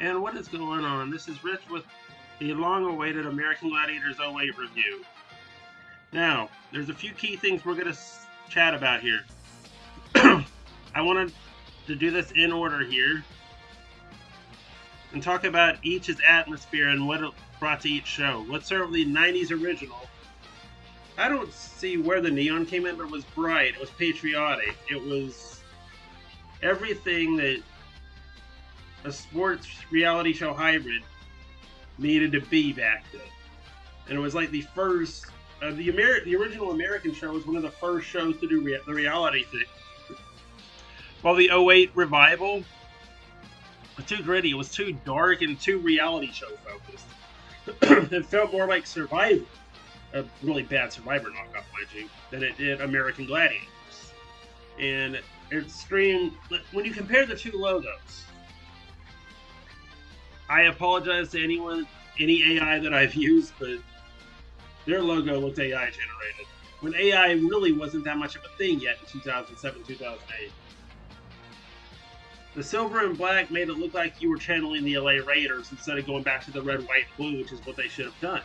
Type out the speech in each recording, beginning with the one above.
And what is going on? This is Rich with the long-awaited American Gladiators '08 review. Now, there's a few key things we're going to chat about here. I wanted to do this in order here and talk about each's atmosphere and what it brought to each show. Let's start with the 90s original. I don't see where the neon came in, but it was bright. It was patriotic. It was everything that a sports reality show hybrid needed to be back then. And it was like the first, the original American show was one of the first shows to do the reality thing. While the '08 revival was too gritty, it was too dark and too reality show focused. It felt more like Survivor, a really bad Survivor knockoff, mind you, than it did American Gladiators. And it screamed, when you compare the two logos, I apologize to any AI that I've used, but their logo looked AI generated. When AI really wasn't that much of a thing yet in 2007, 2008. The silver and black made it look like you were channeling the LA Raiders instead of going back to the red, white, blue, which is what they should have done.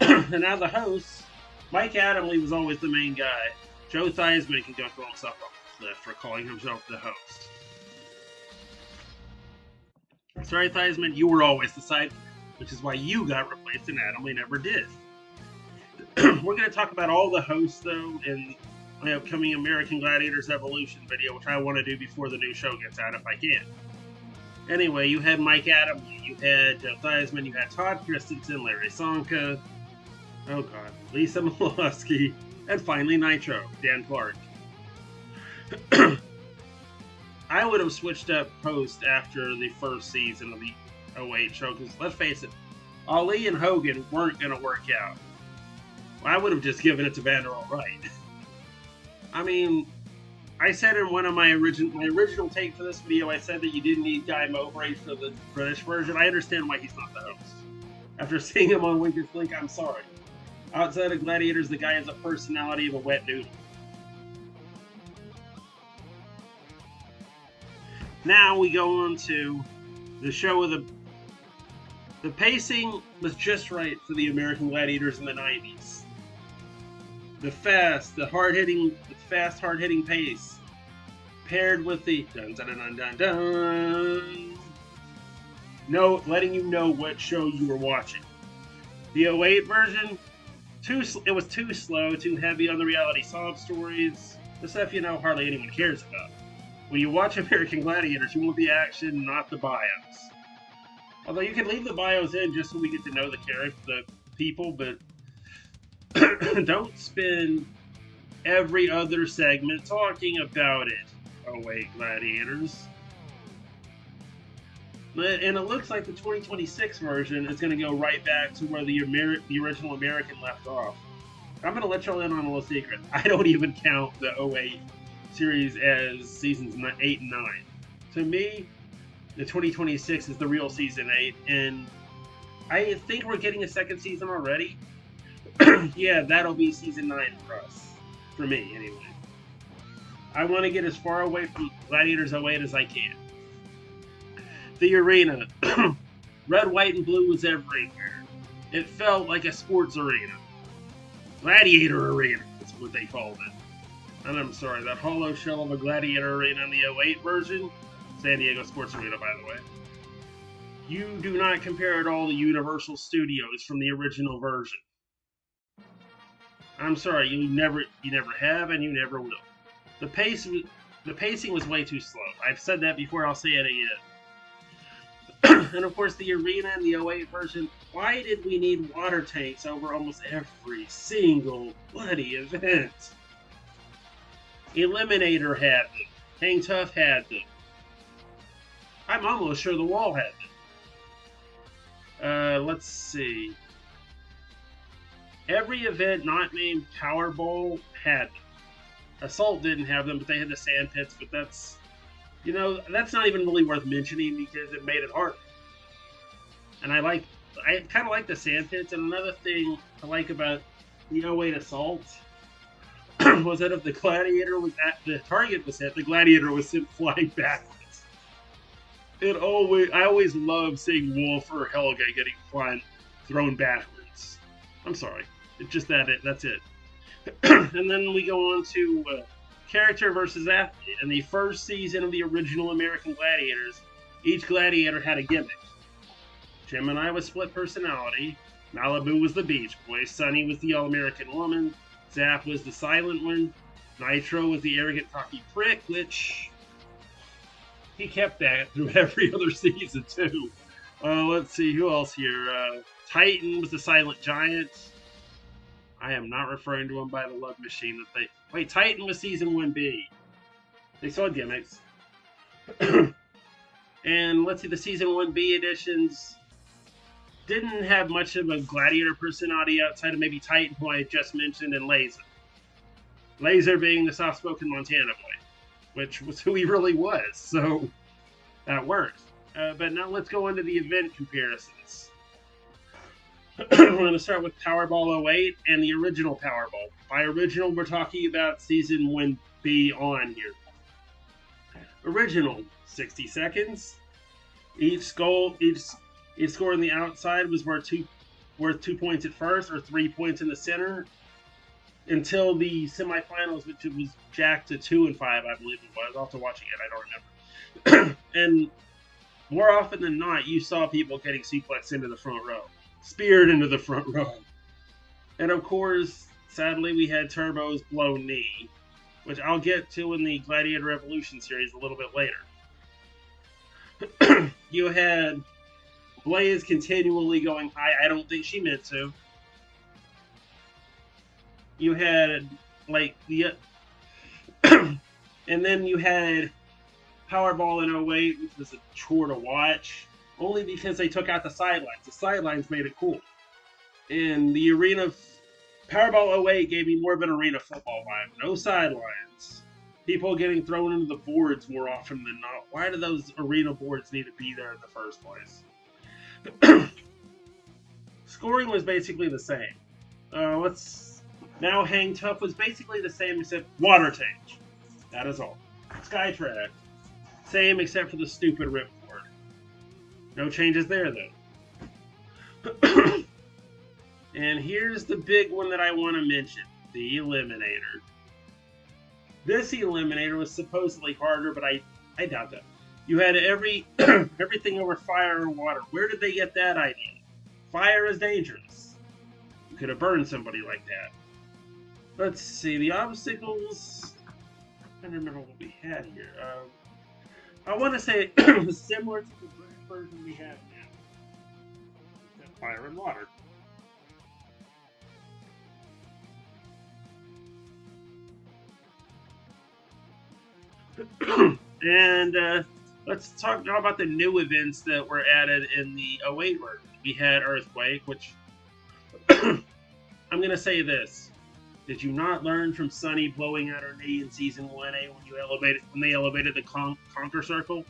And now the host, Mike Adamle was always the main guy. Joe Theismann can go throw himself off the cliff for calling himself the host. Sorry, Theismann, you were always the sidekick, which is why you got replaced and Adamle never did. We're going to talk about all the hosts, though, in my upcoming American Gladiators Evolution video, which I want to do before the new show gets out if I can. Anyway, you had Mike Adamle, you had Joe Theismann, you had Todd Christensen, Larry Sonka, oh god, Lisa Molosky, and finally Nitro, Dan Clark. I would have switched up host after the first season of the '08 show, because let's face it, Ali and Hogan weren't going to work out. I would have just given it to Vander Wright. I mean, I said in one of my original take for this video, I said that you didn't need Guy Mowbray for the British version. I understand why he's not the host. After seeing him on Wicked Link, I'm sorry. Outside of Gladiators, the guy has a personality of a wet noodle. Now we go on to the show with the pacing was just right for the American Gladiators in the 90s. The fast, hard-hitting pace, paired with the dun dun dun dun dun, letting you know what show you were watching. The '08 version, it was too slow, too heavy on the reality sob stories, the stuff hardly anyone cares about. When you watch American Gladiators, you want the action, not the bios. Although you can leave the bios in just so we get to know the people, but don't spend every other segment talking about it. Oh wait, Gladiators. And it looks like the 2026 version is going to go right back to where the original American left off. I'm going to let y'all in on a little secret. I don't even count the '08 series as seasons 8 and 9. To me, the 2026 is the real season 8, and I think we're getting a second season already. Yeah, that'll be season 9 for us. For me, anyway. I want to get as far away from Gladiators '08 as I can. The arena. Red, white, and blue was everywhere. It felt like a sports arena. Gladiator arena, that's what they called it. And I'm sorry, that hollow shell of a Gladiator arena in the '08 version, San Diego Sports Arena, by the way, you do not compare at all to Universal Studios from the original version. I'm sorry, you never have, and you never will. The pacing was way too slow. I've said that before, I'll say it again. And of course, the arena in the '08 version, why did we need water tanks over almost every single bloody event? Eliminator had them. Hang Tough had them. I'm almost sure the Wall had them. Let's see. Every event not named Powerball had them. Assault didn't have them, but they had the sand pits, but that's not even really worth mentioning because it made it hard. And I kind of like the sand pits, and another thing I like about the '08 Assault was that if the Gladiator was the target was hit, the Gladiator was sent flying backwards. I always love seeing Wolf or Helga getting thrown backwards. I'm sorry. It's just that's it. And then we go on to character versus athlete. In the first season of the original American Gladiators, each gladiator had a gimmick. Gemini was split personality, Malibu was the Beach Boy, Sunny was the All-American Woman, Zap was the Silent One, Nitro was the arrogant cocky prick, which he kept that through every other season too. Let's see, who else here? Titan was the Silent Giant. I am not referring to him by the love machine that wait, Titan was season 1B. They saw gimmicks. And let's see, the season 1B editions didn't have much of a gladiator personality outside of maybe Titan, who I had just mentioned, and Laser. Laser being the soft-spoken Montana boy, which was who he really was, so that works. But now let's go into the event comparisons. We're going to start with Powerball 08 and the original Powerball. By original, we're talking about season 1B on here. Original, 60 seconds. Each score on the outside was worth 2 points at first, or 3 points in the center, until the semifinals, which was jacked to 2 and 5, I believe it was. After watching it, I don't remember. And more often than not, you saw people getting suplexed into the front row, speared into the front row. And of course, sadly, we had Turbo's blown knee, which I'll get to in the Gladiator Evolution series a little bit later. You had Blaze continually going high. I don't think she meant to. You had, like, the... and then you had Powerball in 08, which was a chore to watch, only because they took out the sidelines. The sidelines made it cool. And the arena... Powerball 08 gave me more of an arena football vibe. No sidelines. People getting thrown into the boards more often than not. Why do those arena boards need to be there in the first place? Scoring was basically the same. Now Hang Tough was basically the same except water tank. That is all. Skytrack. Same except for the stupid ripcord. No changes there though. And here's the big one that I want to mention. The Eliminator. This Eliminator was supposedly harder, but I doubt that. You had everything over fire or water. Where did they get that idea? Fire is dangerous. You could have burned somebody like that. Let's see, the obstacles... I don't remember what we had here. I want to say it was similar to the version we have now. Except fire and water. And let's talk now about the new events that were added in the 08 version. We had Earthquake, which I'm going to say this. Did you not learn from Sunny blowing out her knee in Season 1A when they elevated the Conquer Circle?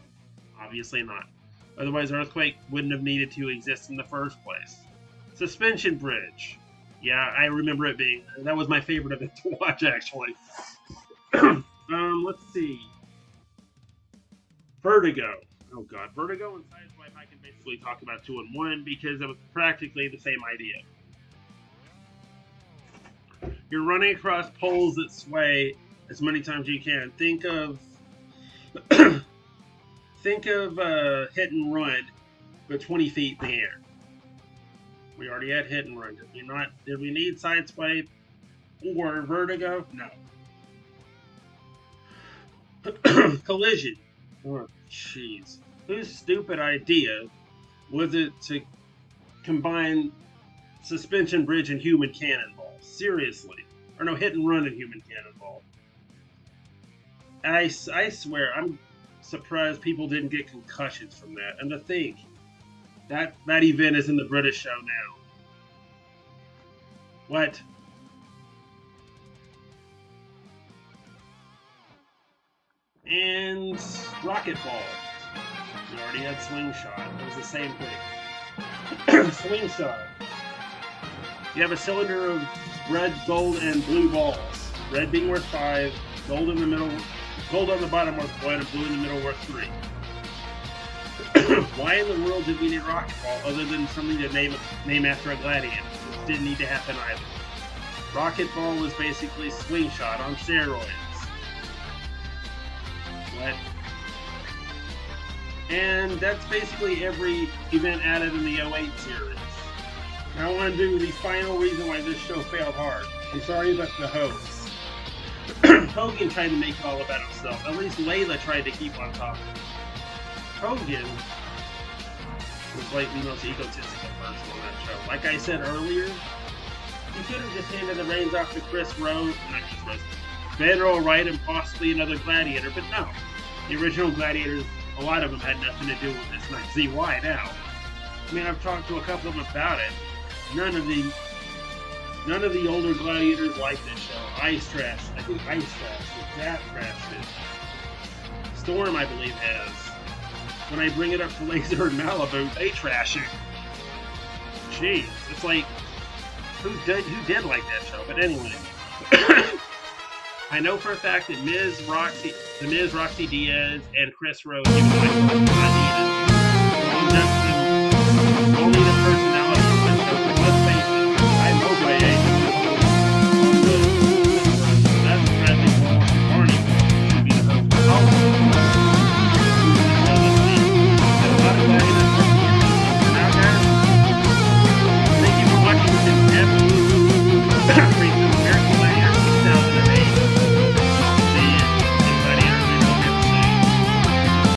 Obviously not. Otherwise, Earthquake wouldn't have needed to exist in the first place. Suspension Bridge. Yeah, I remember it being... That was my favorite event to watch, actually. Let's see. Vertigo. Oh god, Vertigo and Sideswipe I can basically talk about 2 in 1 because it was practically the same idea. You're running across poles that sway as many times as you can. Think of Hit and Run, but 20 feet in the air. We already had Hit and Run. Did we need Sideswipe or Vertigo? No. Collision. Oh, jeez. Whose stupid idea was it to combine Suspension Bridge and Human Cannonball? Seriously. Or no, Hit and Run and Human Cannonball. I swear, I'm surprised people didn't get concussions from that. And to think, that event is in the British show now. What? And Rocket Ball. We already had Slingshot. It was the same thing. Slingshot. You have a cylinder of red, gold, and blue balls. Red being worth 5, gold in the middle, gold on the bottom worth 1, and blue in the middle worth 3. Why in the world did we need Rocket Ball other than something to name after a gladiator? It didn't need to happen either. Rocket Ball was basically Slingshot on steroids. What? And that's basically every event added in the 08 series. Now I want to do the final reason why this show failed hard. I'm sorry about the hosts. Hogan tried to make it all about himself. At least Laila tried to keep on top of it. Hogan was like the most egotistical person on that show. Like I said earlier, he could have just handed the reins off to Chris Rose, not Chris Rose, Federal Wright and possibly another gladiator, but no. The original gladiators, a lot of them had nothing to do with this, and I see why now. I mean, I've talked to a couple of them about it. None of the older gladiators like this show. Ice Trash, I think Ice Trash, Zap trashed it. Storm, I believe, has. When I bring it up to Laser and Malibu, they trash it. Jeez, it's like, who did like that show? But anyway, I know for a fact that The Miz, Roxy Diaz, and Chris Rose, even though I thought